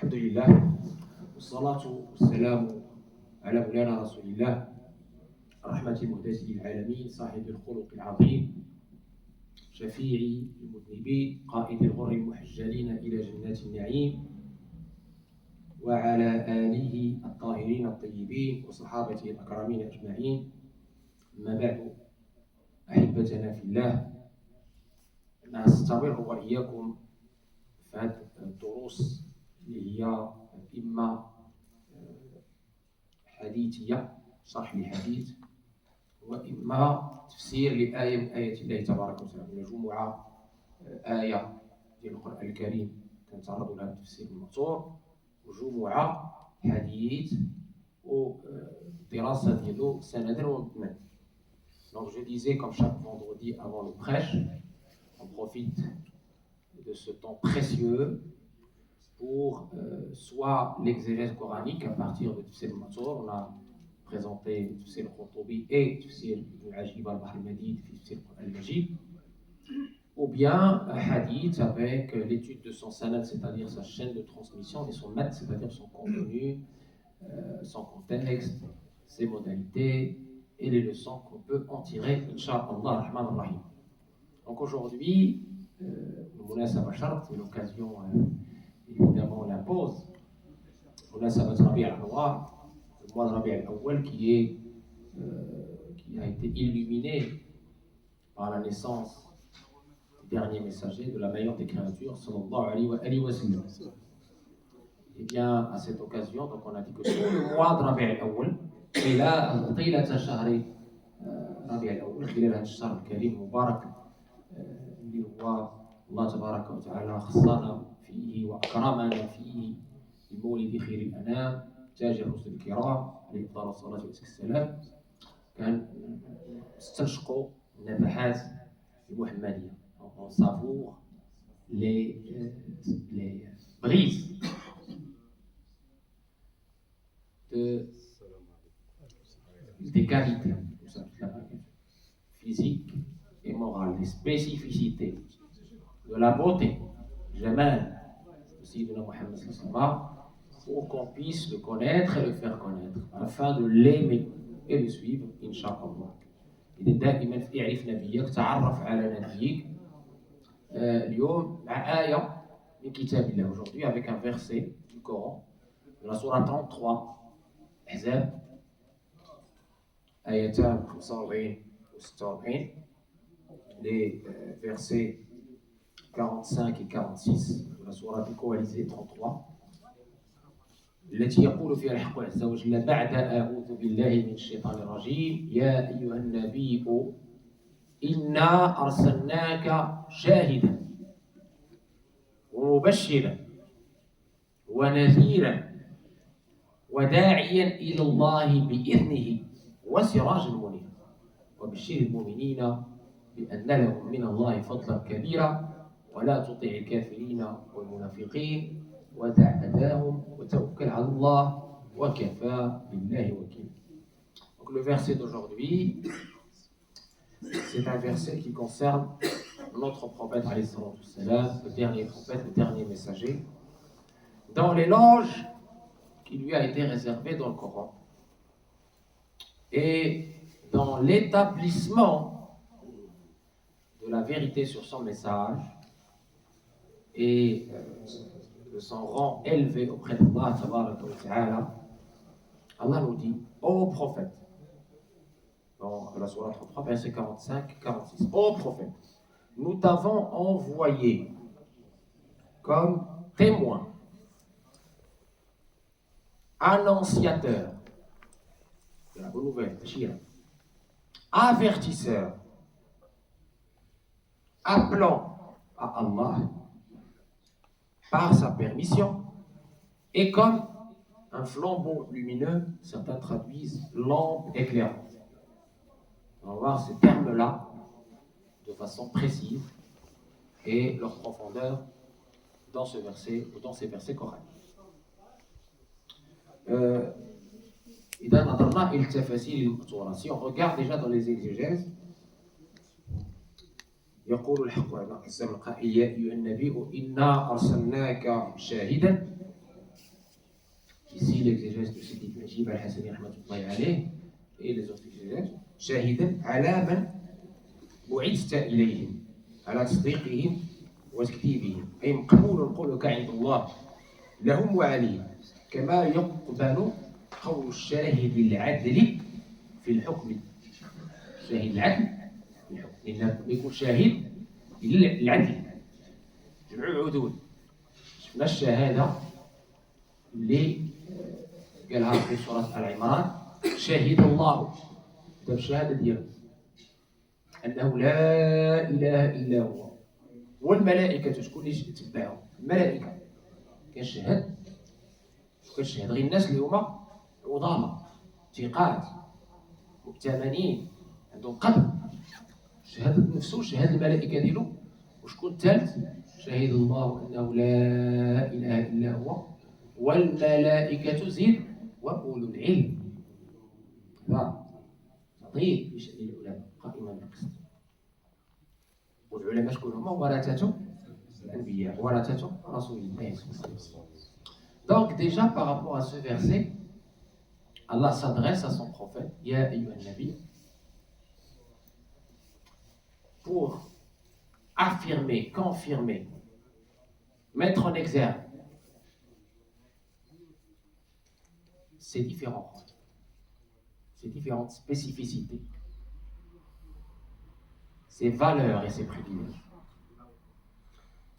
الحمد لله والصلاة والسلام على مولانا رسول الله رحمة المهداة للعالمين صاحب الخلق العظيم شفيع المذنبين قائد الغر المحجلين إلى جنات النعيم وعلى آله الطاهرين الطيبين وصحابته الأكرمين أجمعين. أما بعد أحبتنا في الله، نستمر وإياكم في هذه الدروس اللي هي إما حديثية شرح لحديث وإما تفسير لآية من آيات الله تبارك وتعالى. مجموعة آية ديال القرآن الكريم كنتعرضوا لها التفسير المأثور وجمعة حديث والدراسة ديالو سندا ومتنا. Donc je disais, comme chaque vendredi avant le prêche, on profite de ce temps précieux pour soit l'exégèse coranique à partir de Tafsir al-Mansur, on a présenté Tafsir al-Qurtubi et Tafsir al-Ajib al-Bahr al-Madid, Tafsir al-Majid, ou bien un hadith avec l'étude de son sanad, c'est-à-dire sa chaîne de transmission, et son mat, c'est-à-dire son contenu, son contexte, ses modalités et les leçons qu'on peut en tirer, Inch'Allah Rahman Rahim. Donc aujourd'hui, c'est l'occasion, évidemment, on l'impose. Rabi' al-Awwal, le mois de Rabi' al-Awwal qui a été illuminé par la naissance du dernier messager de la meilleure des créatures, sallallahu alayhi wa sallam. Et bien, à cette occasion, donc on a dit que tout le mois de Rabi' al-Awwal, طيلة شهر ربيع الأول خلال هذا الشهر الكريم المبارك اللي هو الله تبارك وتعالى خصنا فيه وأكرمنا فيه بمولد خير الأنام تاج الرسل الكرام عليه أفضل الصلاة والسلام. كان استنشقوا النفحات المحمدية. On savoure les brises des qualités physiques et morales, des spécificités de la beauté, Jamal, aussi de Muhammad sallallahu alayhi wa sallam, pour qu'on puisse le connaître et le faire connaître, afin de l'aimer et le suivre, Inch'Allah. إذا دائما في اعرف نبيك تعرف على نبيك. اليوم مع آية من كتاب الله aujourd'hui avec un verset du Coran de la sourate 33 Ahzab آيتان 45 و 46, les versets 45 et 46 de la sourate coalisée 33 التي يقول فيها الحق عز وجل بعد أعوذ بالله من الشيطان الرجيم يا أيها النبي إنا أرسلناك شاهدا ومبشرا ونذيرا وداعيا إلى الله بإذنه وسراجا منيرا وبشر المؤمنين بأن لهم من الله فضلا كبيرا ولا تطع الكافرين والمنافقين ودع أذاهم وتوكل على الله وكفى بالله وكيلا. Donc le verset d'aujourd'hui, c'est un verset qui concerne notre prophète alayhi salatu wassalam, le dernier prophète, le dernier messager, dans l'éloge qui lui a été réservé dans le Coran et dans l'établissement de la vérité sur son message et de son rang élevé auprès d'Allah tabaraka wa ta'ala. Allah nous dit, ô prophète, dans la sourate 33, verset 45-46, ô prophète, nous t'avons envoyé comme témoin, annonciateur de la bonne nouvelle, avertisseur, appelant à Allah par sa permission, et comme un flambeau lumineux, certains traduisent lampe éclairante. On va voir ces termes-là de façon précise et leur profondeur dans ce verset ou dans ces versets coraniques. Si on regarde déjà dans les exégèses, يقول الحق عز وجل يا أيها النبي إنا أرسلناك شاهدا l'exégèse de Sidi Najib al-Hassani rahmatullahi alayh et les autres exégèses. شاهدا على من بعثت إليهم على تصديقهم وتكذيبهم أي مقبول قولك عند الله لهم وعليهم كما يقبل قول الشاهد العدل في الحكم. شاهد العدل في الحكم لأنه يكون شاهد للعدل جمع عدول. شفنا الشهادة اللي قالها في سورة آل عمران شهد الله الشهادة ديالو أنه لا إله إلا هو والملائكة شكون اللي تبعهم؟ الملائكة كنشهد غير الناس اللي هما عظامى ثقات مؤتمنين عندهم قدر شهادة نفسه شهادة الملائكة ديالو وشكون الثالث؟ شهد الله أنه لا إله إلا هو والملائكة زيد وأولو العلم. عظيم بشأن العلماء قائما بالقسط. والعلماء شكون هما؟ ورثة الأنبياء ورثة رسول الله صلى الله عليه وسلم. Donc déjà par rapport à ce verset, Allah s'adresse à son prophète, Ya ayyuhan nabi, pour affirmer, confirmer, mettre en exergue ces différentes spécificités, ces valeurs et ces privilèges.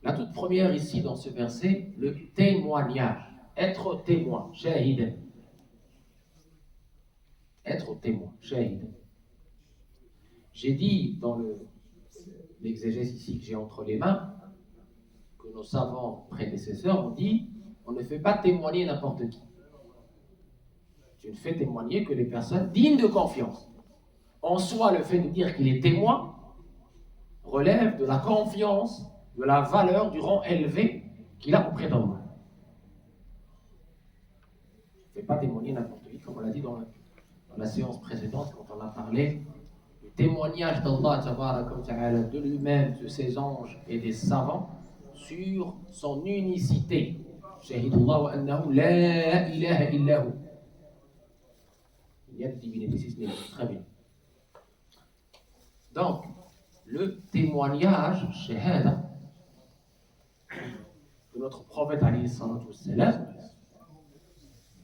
La toute première ici dans ce verset, le témoignage, être témoin, shahid. Être témoin, shahid. J'ai dit dans l'exégèse ici que j'ai entre les mains, que nos savants prédécesseurs ont dit, on ne fait pas témoigner n'importe qui. Tu ne fais témoigner que les personnes dignes de confiance. En soi, le fait de dire qu'il est témoin relève de la confiance, de la valeur, du rang élevé qu'il a auprès d'Allah. Tu ne fais pas témoigner n'importe qui, comme on l'a dit dans la séance précédente, quand on a parlé du témoignage d'Allah de lui-même, de ses anges et des savants sur son unicité. Shahidullah wa annahu la ilaha illahu. Il y a des divinités, si ce n'est très bien. Donc, le témoignage, shahada, de notre prophète alayhi salatu wassalam,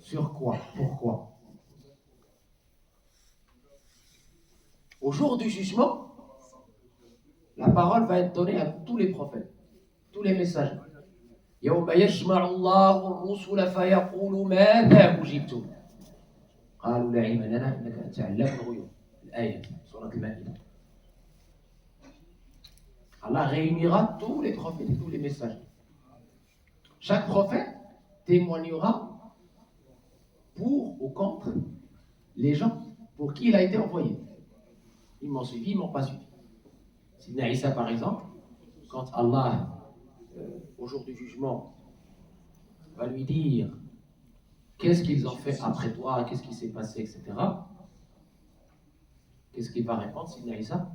sur quoi? Pourquoi? Au jour du jugement, la parole va être donnée à tous les prophètes, tous les messagers. يوم يجمع الله الرسل فيقول ماذا أجبتم قالوا لا علم لنا إنك أنت علام الغيوب. الآية سورة المائدة. Allah réunira tous les prophètes et tous les messagers. Chaque prophète témoignera pour ou contre les gens pour qui il a été envoyé. Ils m'ont suivi, ils ne m'ont pas suivi. Sidna Isa, par exemple, quand Allah, au jour du jugement, va lui dire qu'est-ce qu'ils ont fait après toi, qu'est-ce qui s'est passé, etc. Qu'est-ce qu'il va répondre, Sidna Isa?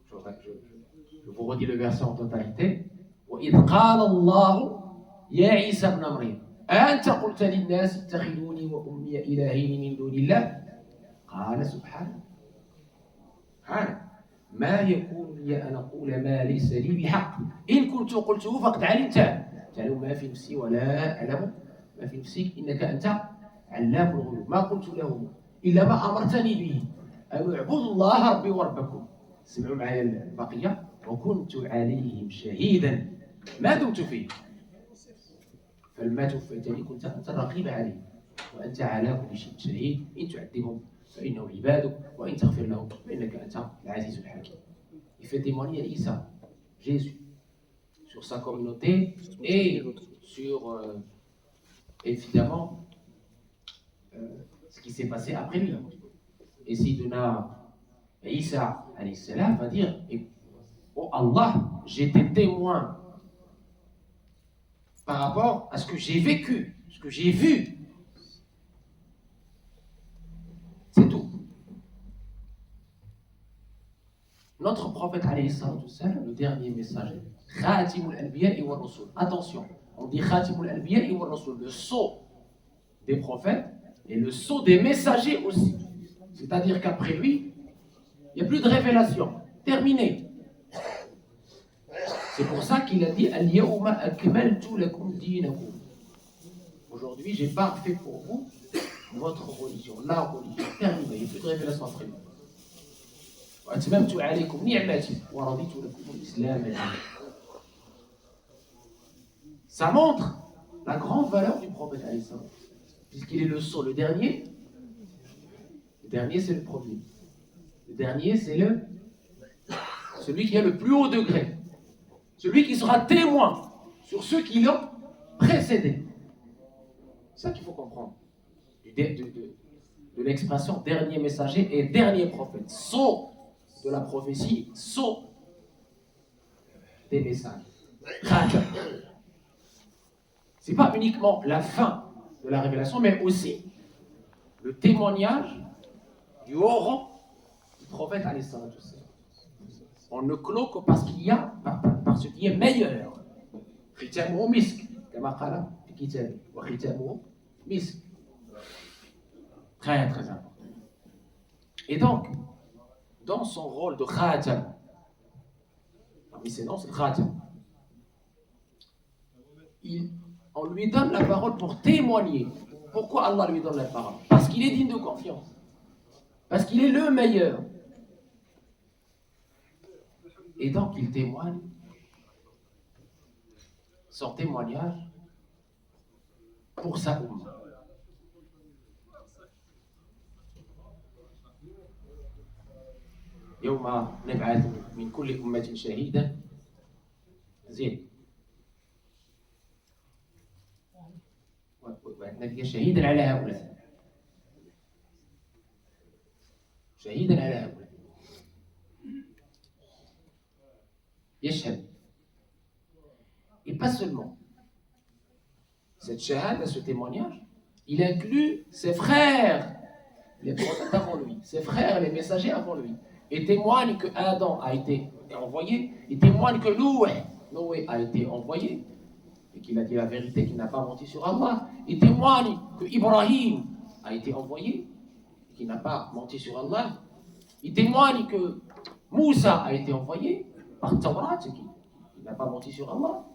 Je vous redis le verset en totalité. وَإِذْ قَالَ اللَّهُ يَا عِيسَى ابْنَ مَرْيَمَ أَأَنْتَ قُلْتَ لِلنَّاسِ اتَّخِذُونِي وَأُمِّيَ إِلَٰهَيْنِ مِن دُونِ اللَّهِ قال سبحانه ما يكون لي أن أقول ما ليس لي بحق إن كنت قلته فقد علمته تعلم ما في نفسي ولا أعلم ما في نفسك إنك أنت علام الغيوب ما قلت لهم إلا ما أمرتني به أن اعبدوا الله ربي وربكم. سمعوا معايا البقية. وكنت عليهم شهيدا ما دمت فيه فلما توفيتني كنت أنت الرقيب عليهم وأنت على كل شيء شهيد إن تعذبهم فإنهم عبادك وإن تغفر لهم فإنك أنت العزيز الحكيم. Il fait témoigner à Isa, Jésus, sur sa communauté et sur évidemment ce qui s'est passé après lui. Et Sidina Isa alayhi salam va dire oh Allah, j'étais témoin par rapport à ce que j'ai vécu, ce que j'ai vu. C'est tout. Notre prophète alayhi salatu wassalam, le dernier messager, Khatimul Anbiya wa Rusul. Attention, On dit Khatimul Anbiya wa Rasul, le sceau des prophètes et le sceau des messagers aussi. C'est-à-dire qu'après lui, il n'y a plus de révélation. Terminé. C'est pour ça qu'il a dit Al-Yawma akmaltu lakum dinakum. Aujourd'hui, j'ai parfait pour vous votre religion, la religion. Terminé. Il n'y a plus de révélation après lui. وأتممت عليكم نعمتي ورضيت لكم الإسلام دينا. Ça montre la grande valeur du prophète alayhi salam, puisqu'il est le sceau, le dernier. Le dernier, c'est le premier. Le dernier, c'est celui qui a le plus haut degré. Celui qui sera témoin sur ceux qui l'ont précédé. C'est ça qu'il faut comprendre. De l'expression dernier messager et dernier prophète. Sceau de la prophétie, sceau des messages. C'est pas uniquement la fin de la révélation, mais aussi le témoignage du haut rang du prophète alayhi salatu wassalam. On ne clôt que parce qu'il y a, par ce qui est meilleur. Khitamuhu misk, kama qala fi kitabi, wa khitamuhu misk. Très très important. Et donc, dans son rôle de khatam, parmi ses noms c'est khatam, on lui donne la parole pour témoigner. Pourquoi Allah lui donne la parole? Parce qu'il est digne de confiance. Parce qu'il est le meilleur. Et donc il témoigne. Son témoignage pour sa umma. يوم نبعث من كل أمة شهيدا زين نبقى شهيدا على هؤلاء شهيدا على هؤلاء يشهد. Et pas seulement cette shahada, ce témoignage, il inclut ses frères, les prophètes avant lui, ses frères, les messagers avant lui. Et témoigne que Adam a été envoyé, et témoigne que Noé a été envoyé, et qu'il a dit la vérité, qu'il n'a pas menti sur Allah. Et témoigne que Ibrahim a été envoyé, et qu'il n'a pas menti sur Allah. Il témoigne que Moussa a été envoyé par Tawrat, et qu'il n'a pas menti sur Allah,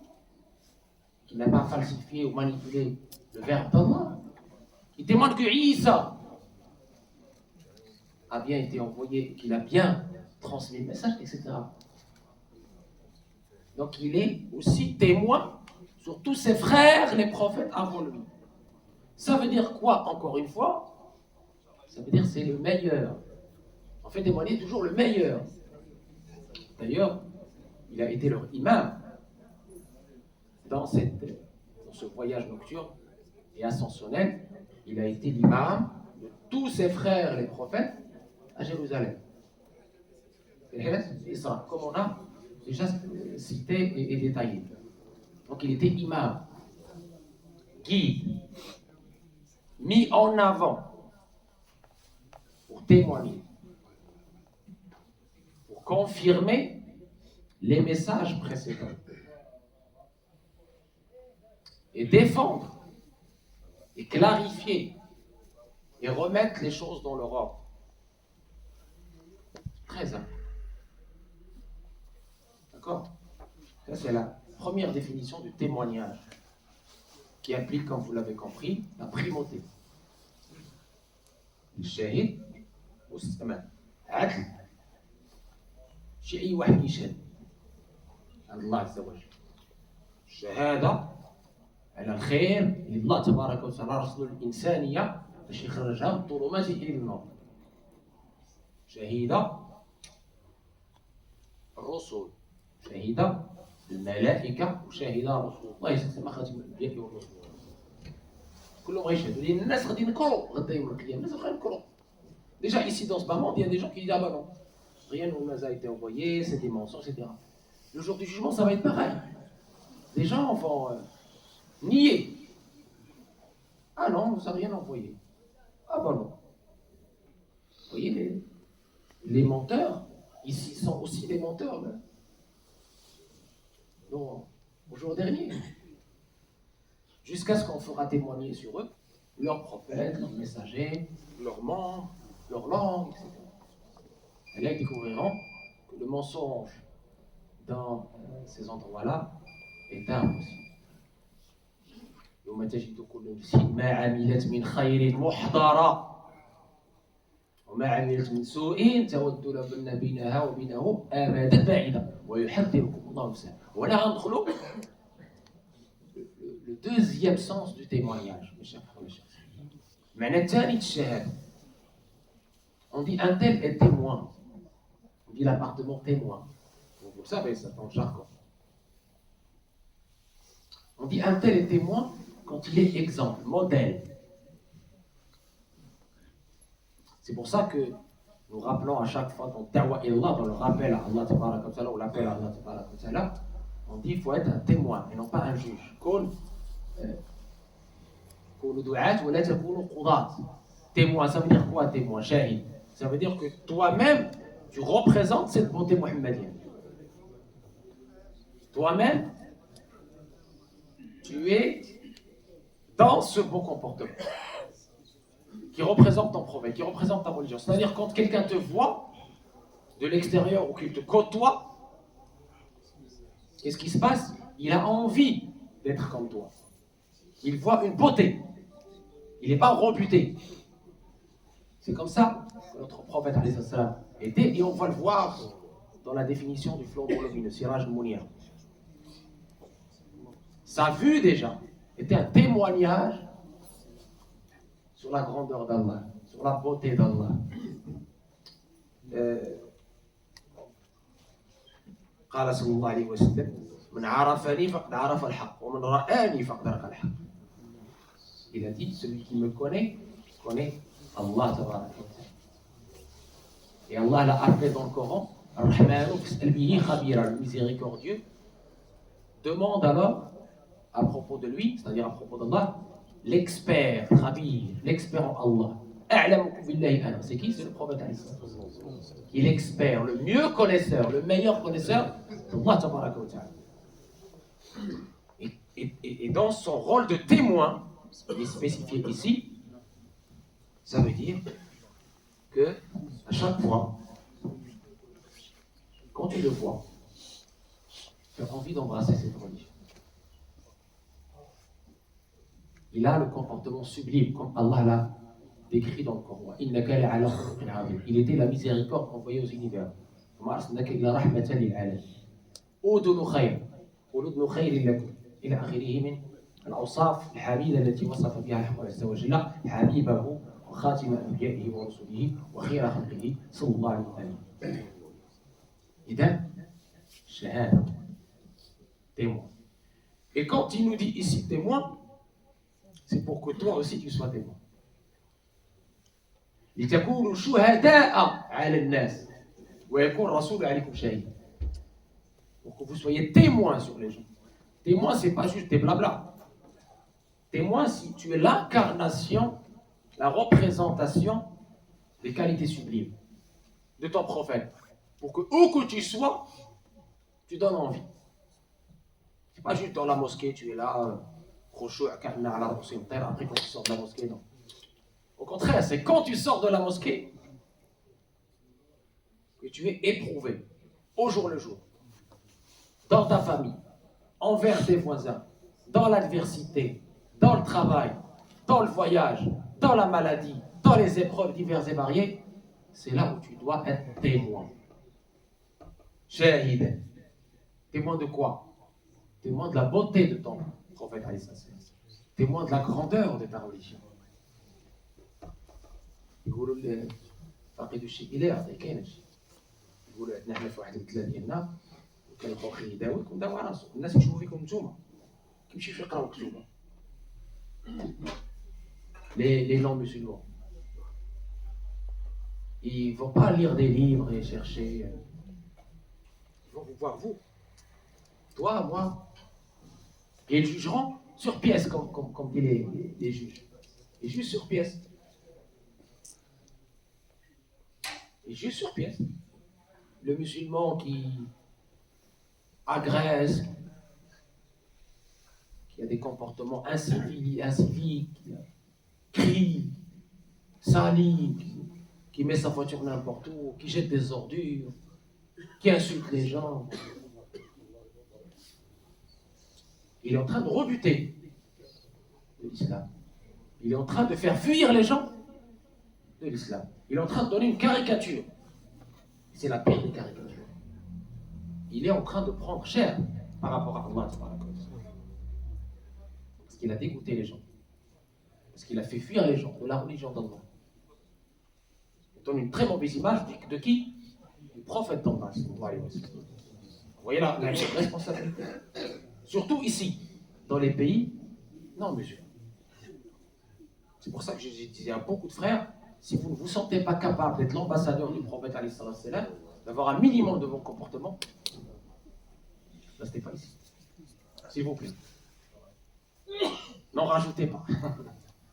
qu'il n'a pas falsifié ou manipulé le verbe d'Allah. Il témoigne que Isa a bien été envoyé, qu'il a bien transmis le message, etc. Donc il est aussi témoin sur tous ses frères, les prophètes avant lui. Ça veut dire quoi, encore une fois? Ça veut dire c'est le meilleur. On fait témoigner toujours le meilleur. D'ailleurs, il a été leur imam dans ce voyage nocturne et ascensionnel. Il a été l'imam de tous ses frères, les prophètes, à Jérusalem. Et ça, comme on a déjà cité et détaillé. Donc il était imam, guide, mis en avant pour témoigner, pour confirmer les messages précédents et défendre et clarifier et remettre les choses dans leur ordre. Très important. D'accord? Ça, c'est la première définition du témoignage qui implique, comme vous l'avez compris, la primauté. Le shahid, مستمع عدل شي أي واحد يشهد عند الله عز وجل. الشهادة على الخير اللي الله تبارك وتعالى رسل الإنسانية باش يخرجها من الظلمات إلى النور. شهيدة الرسل، شهيدة الملائكة، وشهيدة رسول الله يسمى خاتم الأنبياء والرسل. كلهم غيشهدوا لأن الناس غادي ينكروا غدا يوم القيامة. الناس غادي ينكروا. Déjà ici dans ce bas monde, il y a des gens qui disent ah bah non, rien ne nous a été envoyé, c'est des mensonges, etc. Le jour du jugement, ça va être pareil. Les gens vont nier. Ah non, on ne nous a rien envoyé. Ah bah non. Vous voyez, les menteurs, ici sont aussi des menteurs. Là. Donc, au jour dernier. jusqu'à ce qu'on fera témoigner sur eux leurs prophètes, leurs messagers, leurs membres, leur langue, etc. Et là, ils découvriront que le mensonge dans ces endroits-là est impossible. يوم تجد كل نفس ما عملت من خير محضرا وما عملت من سوء تود لو أن بينها وبينه أمدا بعيدا ويحذركم الله نفسه. Voilà ندخلوا le deuxième sens du témoignage, mes chers frères, mes chers sœurs. معنى الثاني الشهادة. On dit un tel est témoin. On dit l'appartement témoin. Vous le savez, ça dans le jargon. On dit un tel est témoin quand il est exemple, modèle. C'est pour ça que nous rappelons à chaque fois dans Da'wa Allah, dans le rappel à Allah Tabaraka wa Ta'ala, ou l'appel à Allah Tabaraka wa Ta'ala, on dit qu'il faut être un témoin et non pas un juge. Témoin, ça veut dire quoi témoin? Shahid. Ça veut dire que toi-même, tu représentes cette bonté mohammedienne. Toi-même, tu es dans ce beau comportement qui représente ton prophète, qui représente ta religion. C'est-à-dire quand quelqu'un te voit de l'extérieur ou qu'il te côtoie, qu'est-ce qui se passe? Il a envie d'être comme toi. Il voit une beauté. Il n'est pas rebuté. C'est comme ça que notre prophète était, et on va le voir dans la définition du flambeau lumineux, Siraj Mounir. Sa vue déjà était un témoignage sur la grandeur d'Allah, sur la beauté d'Allah. قال صلى الله عليه وسلم من عرفني فقد عرف الحق ومن رآني فقد رأى الحق. Il a dit, celui qui me connaît Allah tabaraka wa ta'ala. Et Allah l'a appelé dans le Coran Ar-Rahmanu fas'al bihi khabira, le miséricordieux. Demande alors à propos de lui, c'est-à-dire à propos d'Allah, l'expert, Khabir, l'expert en Allah. A'lamukum billahi ana. C'est qui? C'est le prophète alayhi salatu wa sallam. Il est l'expert, le mieux connaisseur, le meilleur connaisseur d'Allah tabaraka wa ta'ala. Et dans son rôle de témoin, il est spécifié ici, ça veut dire que à chaque fois, quand tu le vois, tu as envie d'embrasser cette religion. Il a le comportement sublime, comme Allah l'a décrit dans le Coran. Il était la miséricorde envoyée aux univers. إلى آخره من الأوصاف الحميدة التي وصف بها الحق عز وجل حبيبه وخاتم أنبيائه ورسله وخير خلقه صلى الله عليه وسلم. إذا شهادة témoin. Et quand il nous dit ici témoin, c'est pour que toi aussi tu sois témoin. لتكونوا شهداء على الناس ويكون الرسول عليكم شهيدا. Pour que vous soyez témoins sur les gens. Témoin, c'est pas juste des blabla. Témoin, si tu es l'incarnation, la représentation des qualités sublimes de ton prophète. Pour que où que tu sois, tu donnes envie. C'est pas juste dans la mosquée, tu es là, après quand tu sors de la mosquée, non. Au contraire, c'est quand tu sors de la mosquée que tu es éprouvé, au jour le jour, dans ta famille, envers tes voisins, dans l'adversité, dans le travail, dans le voyage, dans la maladie, dans les épreuves diverses et variées, c'est là où tu dois être témoin. Shahid. Témoin de quoi? Témoin de la beauté de ton prophète, témoin de la grandeur de ta religion. يقولوا فاقد الشيء لا يعطي كاينش. يقولوا عندنا حنا في واحد البلاد ديالنا كان الخوخي يداوي كون داو على راسو الناس يشوفوا فيكم نتوما كيمشيو يقراو مكتوبه les non-musulmans ils vont pas lire des livres et chercher, ils vont vous voir vous, toi, moi, et ils jugeront sur pièce comme disent les juges. Ils jugent sur pièce. Ils jugent sur pièce. Le musulman qui agresse, qui a des comportements inciviques, qui crie, salit, qui met sa voiture n'importe où, qui jette des ordures, qui insulte les gens. Il est en train de rebuter de l'islam. Il est en train de faire fuir les gens de l'islam. Il est en train de donner une caricature. C'est la pire des caricatures. Il est en train de prendre cher par rapport à Allah. Parce qu'il a dégoûté les gens. Parce qu'il a fait fuir les gens de la religion d'Allah. Il donne une très mauvaise image de qui? Du prophète d'Allah. Vous voyez la responsabilité. Surtout ici, dans les pays non musulmans. C'est pour ça que je disais à beaucoup de frères, si vous ne vous sentez pas capable d'être l'ambassadeur du prophète, d'avoir un minimum de bon comportement, ne restez pas ici. S'il vous plaît. N'en rajoutez pas.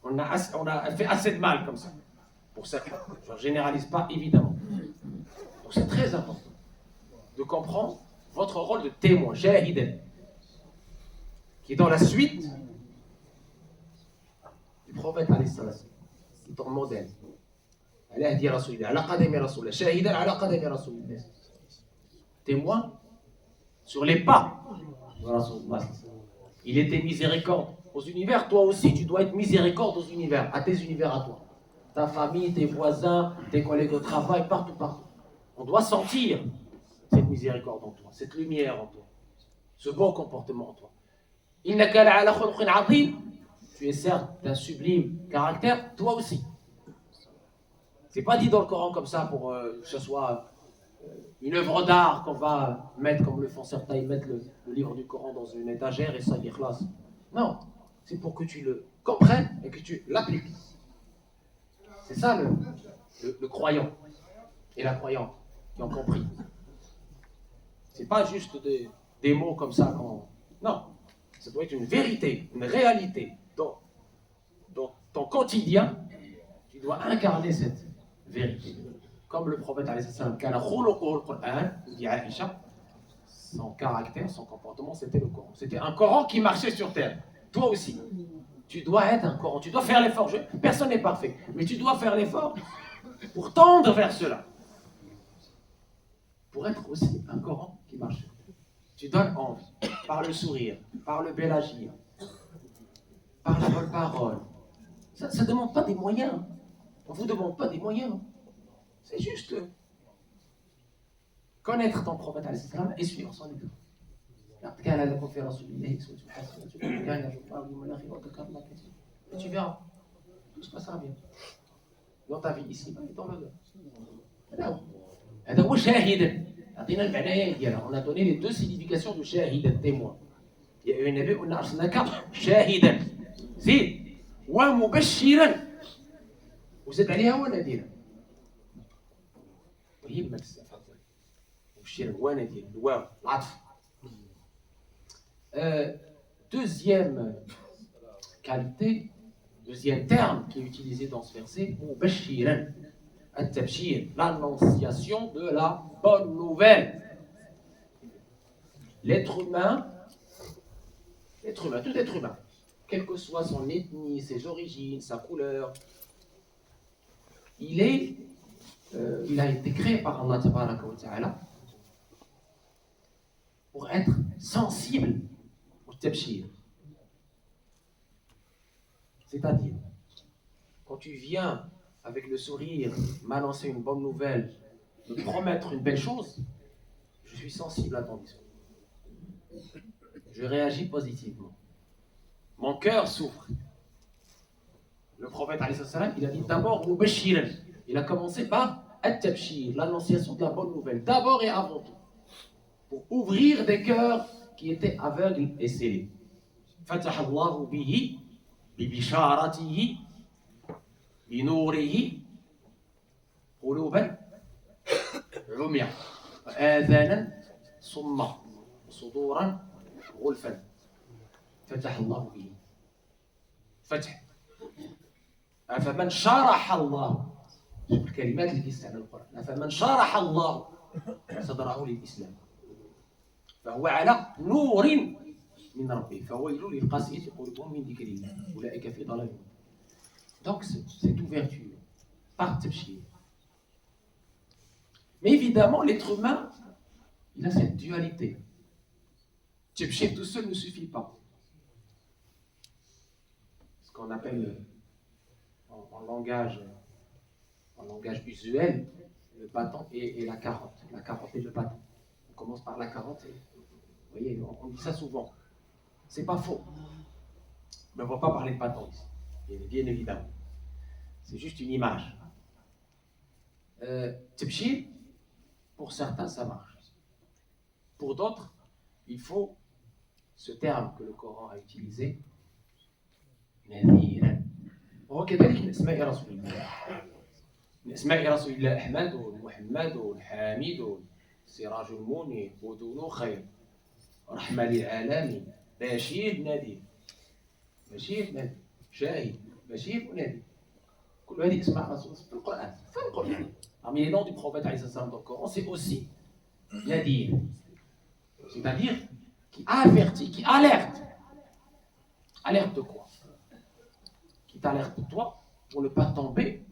On a fait assez de mal comme ça. Pour certains. Je ne généralise pas, évidemment. Donc c'est très important de comprendre votre rôle de témoin, shahiden, qui est dans la suite du prophète, qui est ton modèle. Témoin sur les pas de Rasulullah. Il était miséricorde aux univers. Toi aussi, tu dois être miséricorde aux univers, à tes univers à toi. Ta famille, tes voisins, tes collègues au travail, partout. On doit sentir cette miséricorde en toi, cette lumière en toi, ce bon comportement en toi. Tu es certes d'un sublime caractère, toi aussi. C'est pas dit dans le Coran comme ça pour que ce soit une œuvre d'art qu'on va mettre, comme le font certains, ils mettent le livre du Coran dans une étagère et ça y est classe. Non, c'est pour que tu le comprennes et que tu l'appliques. C'est ça le croyant et la croyante qui ont compris. C'est pas juste des mots comme ça. Non, ça doit être une vérité, une réalité. Dans ton quotidien, tu dois incarner cette vérité. Comme le prophète dit Aïcha, son caractère, son comportement, c'était le Coran. C'était un Coran qui marchait sur terre. Toi aussi. Tu dois être un Coran. Tu dois faire l'effort. Personne n'est parfait. Mais tu dois faire l'effort pour tendre vers cela. Pour être aussi un Coran qui marche. Tu donnes envie. Par le sourire, par le bel agir, par la bonne parole. Ça ne demande pas des moyens. On ne vous demande pas des moyens. C'est juste connaître ton prophète et suivre son exemple. Et tu verras, tout se passera bien. Dans ta vie ici et dans l'au-delà. On a donné les deux significations de shahid, témoin. Il y a eu un nabi, on a arsalnaka shahidan. زيد ومبشرا وزاد عليها ونذيرا. وهي مبشرا ونذيرا. الواو العطف. Deuxième qualité, deuxième terme qui est utilisé dans ce verset, mubashiran, at-tabshir, l'annonciation de la bonne nouvelle. L'être humain, tout être humain, quelle que soit son ethnie, ses origines, sa couleur, il a été créé par Allah Tabaraka wa Ta'ala pour être sensible au tabshir. C'est-à-dire, quand tu viens avec le sourire m'annoncer une bonne nouvelle, me promettre une belle chose, je suis sensible à ton discours. Je réagis positivement. Mon cœur souffre. Le prophète, il a dit d'abord mubashiran. Il a commencé par at-tabshir, l'annonciation de la bonne nouvelle, d'abord et avant tout, pour ouvrir des cœurs qui étaient aveugles et scellés. Fataha Allahu bihi, bi bisharatihi, bi nourihi, quluban umya, wa adhanan summa, suduran غلفا فتح الله به فتح أفمن شرح الله شوف الكلمات اللي كيستعمل القرآن أفمن شرح الله صدره للإسلام فهو على نور من ربه فويل للقاسية قلوبهم من ذكر الله أولئك في ضلال مبين. Donc cette ouverture par Tibshir. Mais évidemment, l'être humain, il a cette dualité. Tibshir tout seul ne suffit pas. Ce qu'on appelle en langage usuel, le bâton et la carotte. La carotte et le bâton. On commence par la carotte. Et, vous voyez, on dit ça souvent. C'est pas faux. Mais on ne va pas parler de bâton ici, bien évidemment. C'est juste une image. Tibshir, pour certains, ça marche. Pour d'autres, il faut ce terme que le Coran a utilisé, نذيرا. وهو كذلك من أسماء رسول الله. من أسماء رسول الله أحمد ومحمد والحامد والسراج المنير ودون خير رحمة للعالمين بشير نذير. بشير نذير شاهد بشير ونذير. كل هذه اسماء رسول الله في القرآن. في القرآن. Parmi les noms du prophète alayhi salam dans le Coran, c'est aussi Nadir. C'est-à-dire qui avertit, qui alerte. Alerte de quoi? Qui t'alerte de toi pour ne pas tomber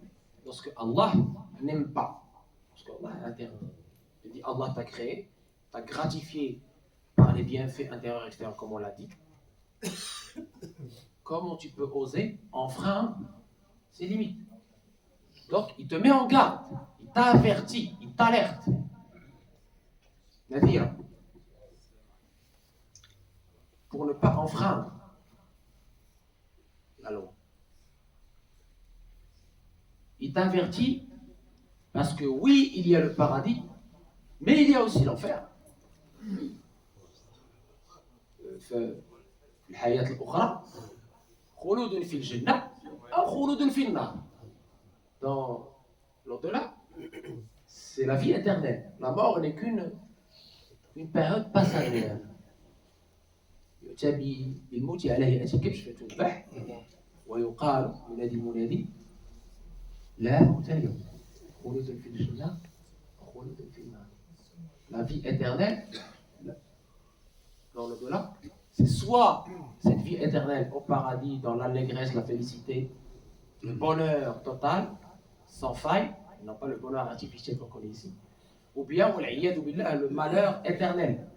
dans ce que Allah n'aime pas. Parce qu'Allah est interdit. Il dit Allah t'a créé, t'a gratifié par les bienfaits intérieurs et extérieurs, comme on l'a dit. Comment tu peux oser enfreindre ses limites? Donc, il te met en garde, il t'avertit, il t'alerte. Nadir. Pour ne pas enfreindre la loi. Il t'avertit parce que oui, il y a le paradis, mais il y a aussi l'enfer. الحياة الأخرى خلود في الجنة أو خلود في النار. Dans l'au-delà, c'est la vie éternelle. La mort n'est qu'une période passagère. يؤتى بالموت على هيئة كبش فتذبح ويقال منادي المنادي لا موت اليوم خلود في الجنة خلود في النار. La vie éternelle, dans l'au-delà, c'est soit cette vie éternelle au paradis, dans l'allégresse, la félicité, le bonheur total, sans faille, non pas le bonheur artificiel qu'on connaît ici, ou bien le malheur éternel.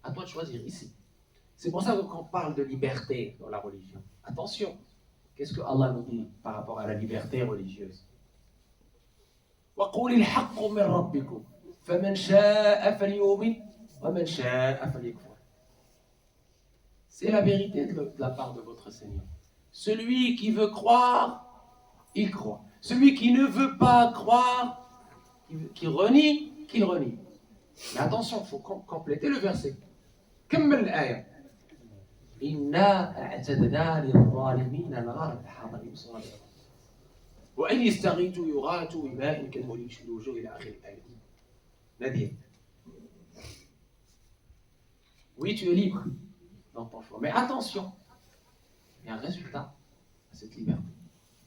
À toi de choisir ici. C'est pour ça que quand on parle de liberté dans la religion, attention, qu'est-ce que Allah nous dit par rapport à la liberté religieuse? وَقُولِ الْحَقُّ مِنْ رَبِّكُمْ فَمَنْ شَاءَ فَلْيُؤْمِنْ وَمَنْ شَاءَ فَلْيَكْفُرْ. C'est la vérité de la part de votre Seigneur. Celui qui veut croire, il croit. Celui qui ne veut pas croire, qui renie, qu'il renie. Mais attention, il faut compléter le verset. كمل الآية. إنا أعتدنا للظالمين نارا أحاط بهم وإن يستغيثوا يغاثوا بماء كالمهل يشوي الوجوه إلى آخر الآية. Nadir. Oui, tu es libre dans ton choix. Mais attention, il y a un résultat à cette liberté.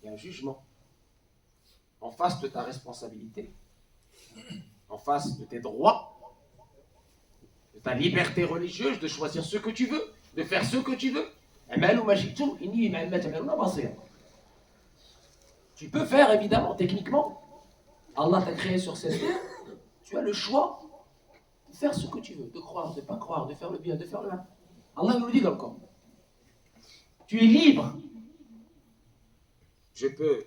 Il y a un jugement. En face de ta responsabilité, en face de tes droits, de ta liberté religieuse, de choisir ce que tu veux, de faire ce que tu veux. Tu peux faire, évidemment, techniquement. Allah t'a créé sur cette terre. Tu as le choix de faire ce que tu veux, de croire, de ne pas croire, de faire le bien, de faire le mal. Allah nous le dit dans le Coran. Tu es libre. Je peux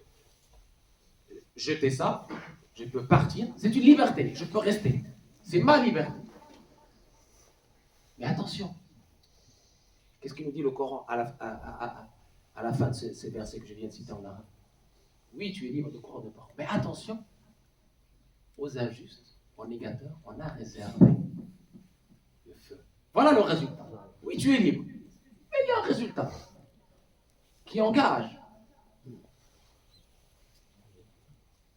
jeter ça, je peux partir. C'est une liberté, je peux rester. C'est ma liberté. Mais attention. Qu'est-ce qu'il nous dit le Coran à la fin de ces versets que je viens de citer en arabe? Oui, tu es libre de croire, de croire. Mais attention aux injustes, aux négateurs, on a réservé le feu. Voilà le résultat. Oui, tu es libre. Mais il y a un résultat qui engage.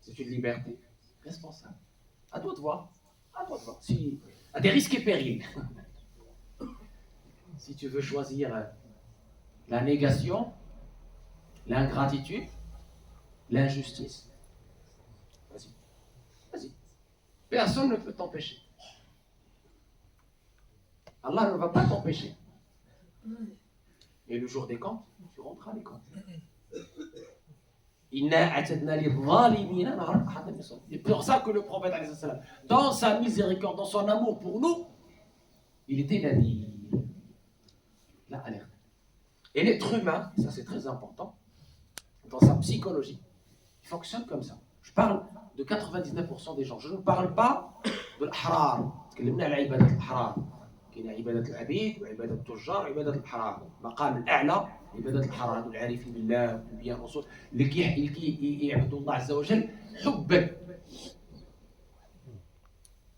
C'est une liberté responsable. À toi de voir. À toi de voir. À des risques et périls. Si tu veux choisir la négation, l'ingratitude, l'injustice, vas-y. Vas-y. Personne ne peut t'empêcher. Allah ne va pas t'empêcher. Et le jour des comptes, tu rentreras les comptes. C'est pour ça que le prophète, dans sa miséricorde, dans son amour pour nous, il était la alerte. Et l'être humain, ça c'est très important, dans sa psychologie, il fonctionne comme ça. Je parle de 99% des gens. Je ne parle pas de l'ahrar. تكلمنا على عبادة الأحرار. كاين عبادة العبيد وعبادة التجار وعبادة الأحرار. المقام الأعلى عبادة الأحرار، هذو العارفين بالله والأنبياء والرسل اللي يعبدوا الله عز وجل حبا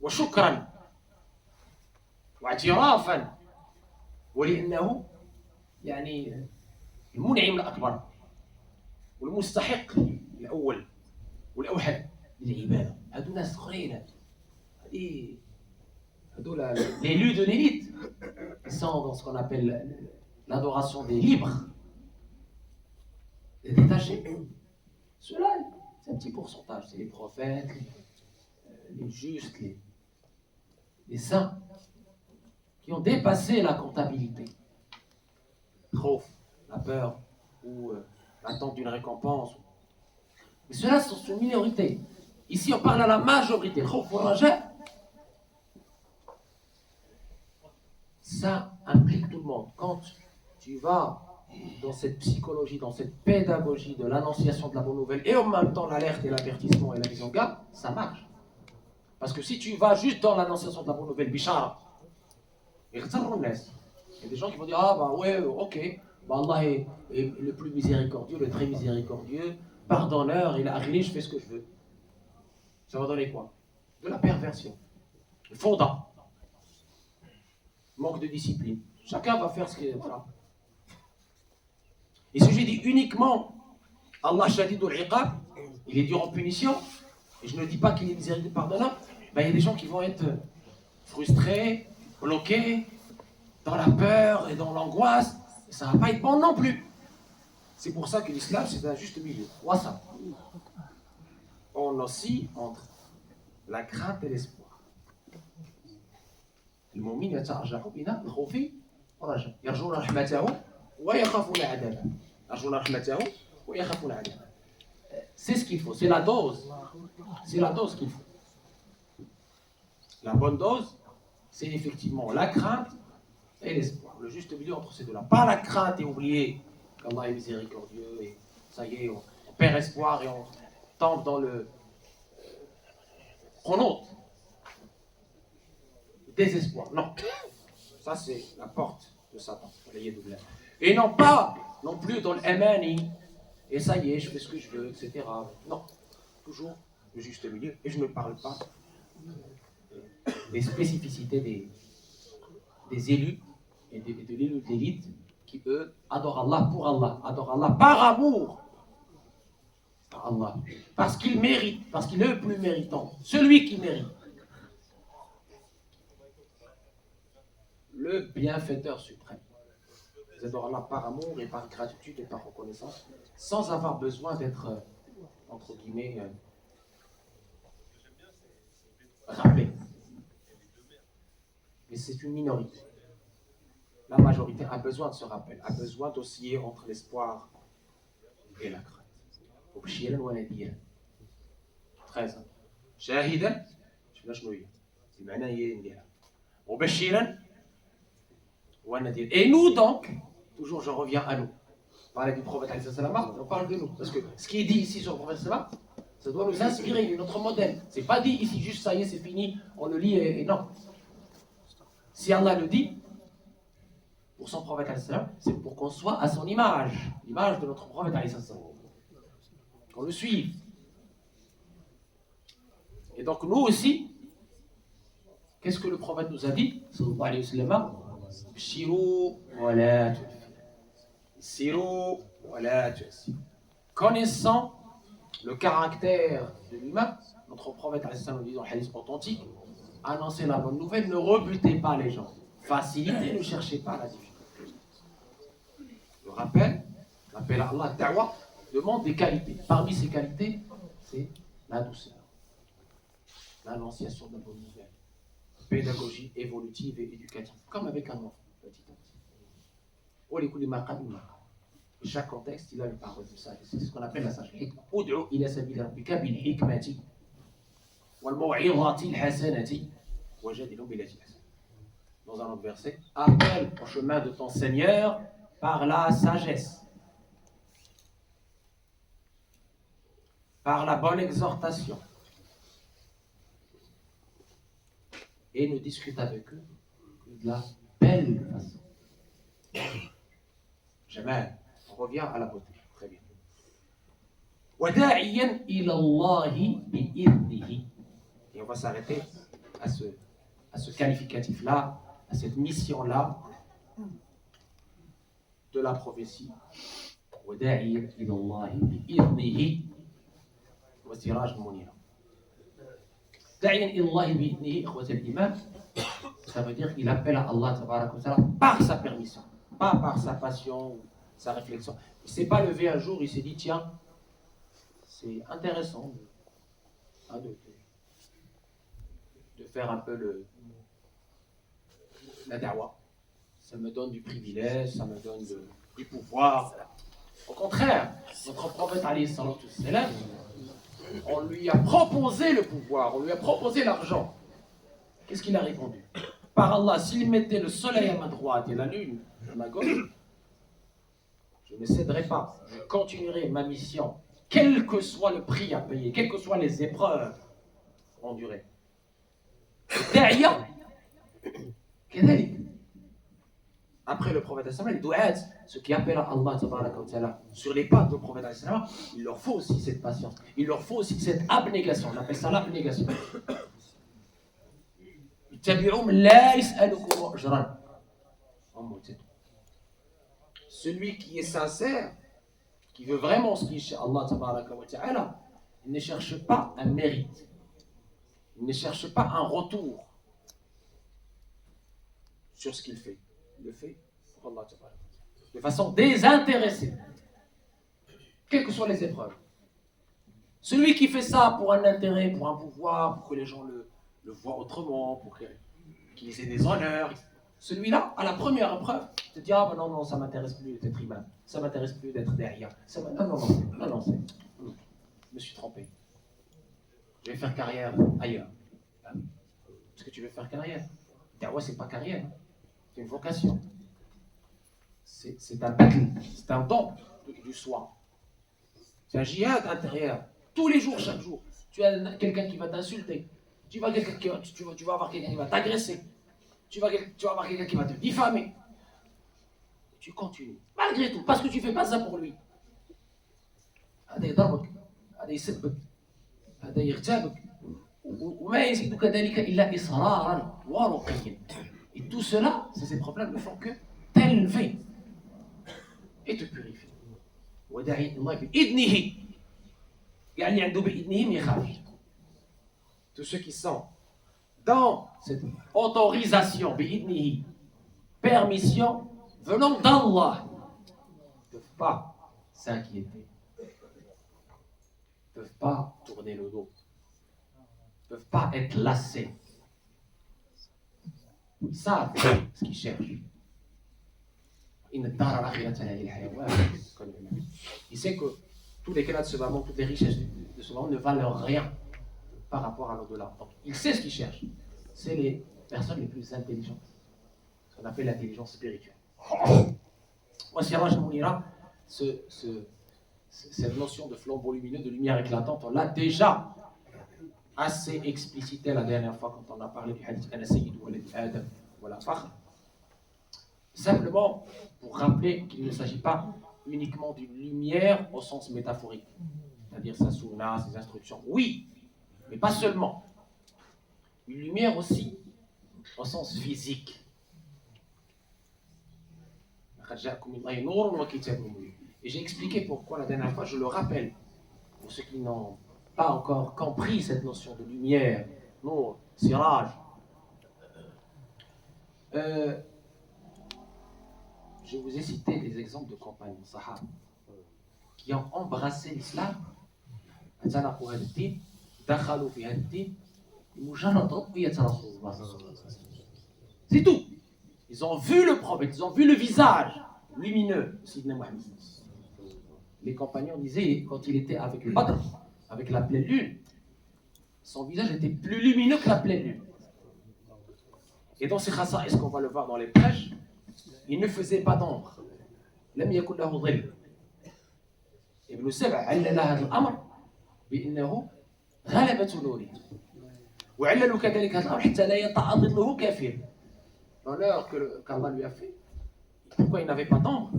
وشكرا واعترافا ولأنه يعني المنعم الأكبر والمستحق الأول والأوحد للعبادة. هادو ناس أخرين، هادو l'élu de l'élite. Ils sont dans ce qu'on appelle l'adoration des libres, des détachés. Ceux-là, c'est un petit pourcentage. C'est les prophètes, les justes, les saints, qui ont dépassé la comptabilité. Trop, la peur ou l'attente d'une récompense. Mais ceux-là sont une minorité. Ici, on parle à la majorité. Ça implique tout le monde. Quand tu vas dans cette psychologie, dans cette pédagogie de l'annonciation de la bonne nouvelle et en même temps l'alerte et l'avertissement et la mise en garde, ça marche. Parce que si tu vas juste dans l'annonciation de la bonne nouvelle, Bishara, il y a des gens qui vont dire ah bah ouais, ok, bah Allah est le plus miséricordieux, le très miséricordieux, pardonneur, il a arrivé, je fais ce que je veux. Ça va donner quoi? De la perversion, fondant, manque de discipline. Chacun va faire ce qu'il veut. Voilà. Et si je dis uniquement Allah shadidul iqab, il est dur en punition, et je ne dis pas qu'il est miséricordieux pardonnant, ben, il y a des gens qui vont être frustrés, bloqués, dans la peur et dans l'angoisse, et ça ne va pas être bon non plus. C'est pour ça que l'islam, c'est un juste milieu. Wassa. On oscille entre la crainte et l'espoir. المؤمن يترجح بين الخوف والرجاء يرجون رحمته ويخافون عذابه يرجون رحمته ويخافون عذابه. C'est ce qu'il faut, c'est la dose. C'est la dose qu'il faut. La bonne dose, c'est effectivement la crainte et l'espoir. Le juste milieu entre ces deux-là. Pas la crainte et oublier qu'Allah est miséricordieux et ça y est, on perd espoir et on tombe dans le chronote. Désespoir. Non. Ça, c'est la porte de Satan. Et non pas non plus dans l'amani. Et ça y est, je fais ce que je veux, etc. Non. Toujours le juste milieu. Et je ne parle pas des spécificités des élus et de l'élu d'élite qui, eux, adorent Allah pour Allah. Adorent Allah par amour. Par Allah. Parce qu'il mérite. Parce qu'il est le plus méritant. Celui qui mérite. Le bienfaiteur suprême. Vous adorez Allah par amour et par gratitude et par reconnaissance, sans avoir besoin d'être, entre guillemets, rappelé. Mais c'est une minorité. La majorité a besoin de ce rappel, a besoin d'osciller entre l'espoir et la crainte. وبشيرا ونذيرا. 13. شاهدا شفنا شنو هي؟ المعنى هي نديرها. وبشيرا. Et nous donc, toujours je reviens à nous. On parlait du prophète on parle de nous. Parce que ce qui est dit ici sur le prophète, ça doit nous inspirer, il est notre modèle. C'est pas dit ici juste ça y est, c'est fini, on le lit et non. Si Allah le dit, pour son prophète, c'est pour qu'on soit à son image, l'image de notre prophète, qu'on le suive. Et donc nous aussi, qu'est-ce que le prophète nous a dit? Sallallahu alayhi wa sallam. Connaissant le caractère de l'humain, notre prophète nous dit dans le hadith authentique, annoncez la bonne nouvelle, ne rebutez pas les gens, facilitez, ne cherchez pas la difficulté. Le rappel, l'appel à Allah, Da'wa, demande des qualités. Parmi ces qualités, c'est la douceur, l'annonciation de la bonne nouvelle, pédagogie évolutive et éducative, comme avec un enfant, petit à petit. Oh, les coups de marquage, chaque contexte, il a une parole de sagesse. C'est ce qu'on appelle la sagesse. Ud'u ila sabili rabbika bil hikmati wal maw'izati al hasanati wajadilhum billati ahsan. Dans un autre verset, appelle au chemin de ton Seigneur par la sagesse, par la bonne exhortation, et ne discute avec eux que de la belle façon. Jamais. On revient à la beauté. Très bien. وَدَاعِيًا إِلَى اللَّهِ بِإِذْنِهِ. Et on va s'arrêter à ce qualificatif-là, à cette mission-là de la prophétie. وَدَاعِيًا إِلَى اللَّهِ بِإِذْنِهِ وَسِرَاجٌ مُنِيرٌ. دَاعِيًا إِلَى اللَّهِ بِإِذْنِهِ إخوة الإيمان. Ça veut dire qu'il appelle à Allah tabaraka wa ta'ala par sa permission, pas par sa passion ou sa réflexion. Il ne s'est pas levé un jour, il s'est dit tiens, c'est intéressant de faire un peu la da'wa. Ça me donne du privilège, ça me donne du pouvoir. Au contraire, notre prophète alayhi salatu wassalam, on lui a proposé le pouvoir, on lui a proposé l'argent. Qu'est-ce qu'il a répondu? Par Allah, s'il mettait le soleil à ma droite et la lune à ma gauche, je ne céderai pas. Je continuerai ma mission, quel que soit le prix à payer, quelles que soient les épreuves endurées. Derrière, après le prophète, les dou'at, ceux qui appellent à Allah sur les pas du prophète, il leur faut aussi cette patience, il leur faut aussi cette abnégation. On appelle ça l'abnégation. Celui qui est sincère, qui veut vraiment ce qu'il cherche Allah, il ne cherche pas un mérite, il ne cherche pas un retour sur ce qu'il fait. Il le fait pour Allah de façon désintéressée, quelles que soient les épreuves. Celui qui fait ça pour un intérêt, pour un pouvoir, pour que les gens le voient autrement, pour qu'il ait des honneurs, celui-là, à la première épreuve, te dit ah ben non, ça m'intéresse plus d'être imam, ça m'intéresse plus d'être derrière. Non, je me suis trompé. Je vais faire carrière ailleurs. Est-ce que tu veux faire carrière? Da'wa, c'est pas carrière, c'est une vocation. C'est un battle, c'est un don du soi. C'est un jihad intérieur. Tous les jours, chaque jour, tu as quelqu'un qui va t'insulter. Tu vas avoir quelqu'un qui va t'agresser. Tu vas avoir quelqu'un qui va te diffamer. Tu continues, malgré tout, parce que tu ne fais pas ça pour lui. هذا يضربك، هذا يسبك، هذا يغتابك، وما يزيدك ذلك إلا إصرارا ورقيا. Et tout cela, ces problèmes ne font que t'élever et te purifier. وداعي الله بإذنه، يعني عنده بإذنه ما يخافش. Tous ceux qui sont dans cette autorisation, بإذنه, permission venant d'Allah, ne peuvent pas s'inquiéter, ne peuvent pas tourner le dos, ne peuvent pas être lassés. Ils savent ce qu'ils cherchent. Il sait que tous les canaux de ce moment, toutes les richesses de ce moment ne valent rien par rapport à l'au-delà. Donc, il sait ce qu'il cherche. C'est les personnes les plus intelligentes, ce qu'on appelle l'intelligence spirituelle. Moi, Siraj Mounira, cette notion de flambeau lumineux, de lumière éclatante, on l'a déjà assez explicité la dernière fois quand on a parlé du hadith Ana Sayyid Walid Adam Wala Fakhr. Simplement pour rappeler qu'il ne s'agit pas uniquement d'une lumière au sens métaphorique, c'est-à-dire sa sunna, ses instructions. Oui, mais pas seulement. Une lumière aussi au sens physique. Et j'ai expliqué pourquoi la dernière fois, je le rappelle, pour ceux qui n'ont pas encore compris cette notion de lumière, nour, siraj. Je vous ai cité des exemples de compagnons, sahaba, qui ont embrassé l'islam, C'est tout. Ils ont vu le prophète, ils ont vu le visage lumineux de Sidna Muhammad. Les compagnons disaient, quand il était avec le Badr, avec la pleine lune, son visage était plus lumineux que la pleine lune. Et dans ces khassa, est-ce qu'on va le voir dans les prêches? Il ne faisait pas d'ombre. لم يكن له ظل. ابن سبع علل هذا الأمر بأنه غلبة نوره. وعللوا كذلك هذا الأمر حتى لا يطأ ظله كافر. L'honneur qu'Allah lui a fait. Pourquoi il n'avait pas d'ombre?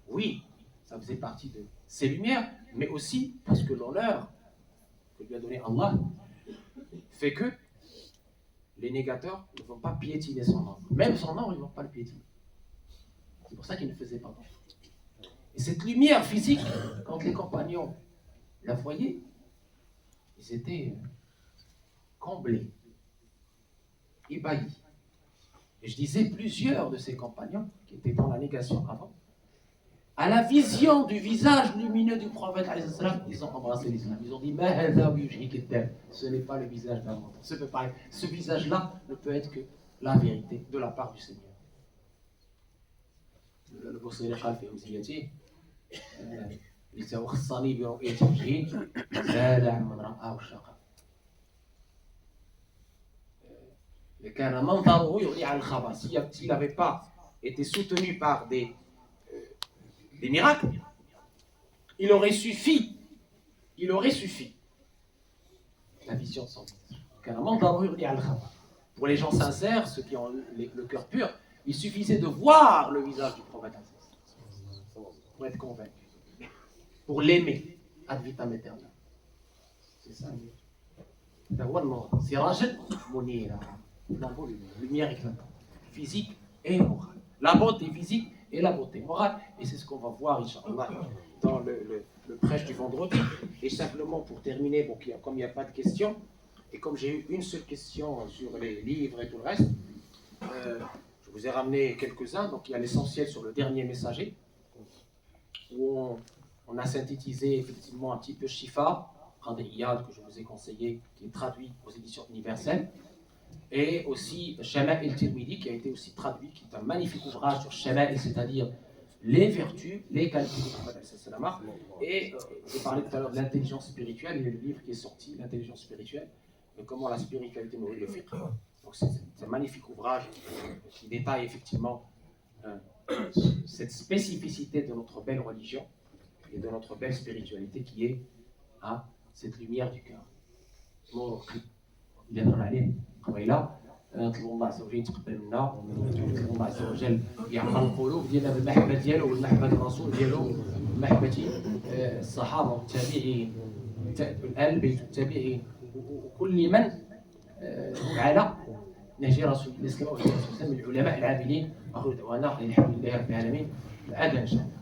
Oui, ça faisait partie de ses lumières, mais aussi parce que l'honneur que lui a donné Allah fait que les négateurs ne vont pas piétiner son ombre. Même son ombre, ils ne vont pas le piétiner. C'est pour ça qu'il ne faisait pas d'ombre. Et cette lumière physique, quand les compagnons la voyaient, ils étaient comblés, ébahis. Et je disais, plusieurs de ces compagnons, qui étaient dans la négation avant, à la vision du visage lumineux du prophète, ils ont embrassé l'islam. Ils ont dit, ce n'est pas le visage d'un menteur. Ce visage-là ne peut être que la vérité de la part du Seigneur. Le Bosiri قال في أمسيته لتوخصني برؤية وجهه زاد عمن رآه الشقاء. كان منظره يغني عن الخبر. S'il n'avait pas été soutenu par des miracles, il aurait suffi la vision de son visage. كان منظره يغني عن الخبر. Pour les gens sincères, ceux qui ont le cœur pur, il suffisait de voir le visage du prophète pour être convaincu, pour l'aimer ad vitam aeternam. C'est ça. C'est Rajat Mounira, lumière éclatante, physique et morale. La beauté physique et la beauté morale. Et c'est ce qu'on va voir, Inch'Allah, dans le prêche du vendredi. Et simplement pour terminer, bon, comme il n'y a pas de questions, et comme j'ai eu une seule question sur les livres et tout le reste, je vous ai ramené quelques-uns. Donc il y a l'essentiel sur le dernier messager, où on a synthétisé effectivement un petit peu Shifa, Qadi Iyad, que je vous ai conseillé, qui est traduit aux éditions universelles, et aussi Shama'il Tirmidhi, qui a été aussi traduit, qui est un magnifique ouvrage sur Shama'il, c'est-à-dire les vertus, les qualités du prophète. Et je parlais tout à l'heure de l'intelligence spirituelle, il y a le livre qui est sorti, l'intelligence spirituelle, et comment la spiritualité nourrit le fiqh. Donc c'est un magnifique ouvrage qui détaille effectivement cette spécificité de notre belle religion et de notre belle spiritualité qui est cette lumière du cœur. اللي هضرنا عليه قبيله نطلبوا الله عز وجل يتقبل منا ونطلبوا الله عز وجل يعمر القلوب ديالنا بالمحبه ديالو والمحبه الرسول ديالو ومحبه الصحابه والتابعين ال البيت والتابعين وكل من على نهج رسول الله صلى الله عليه وسلم من العلماء العاملين. اخر دعوانا الحمد لله رب العالمين. الادب ان شاء الله.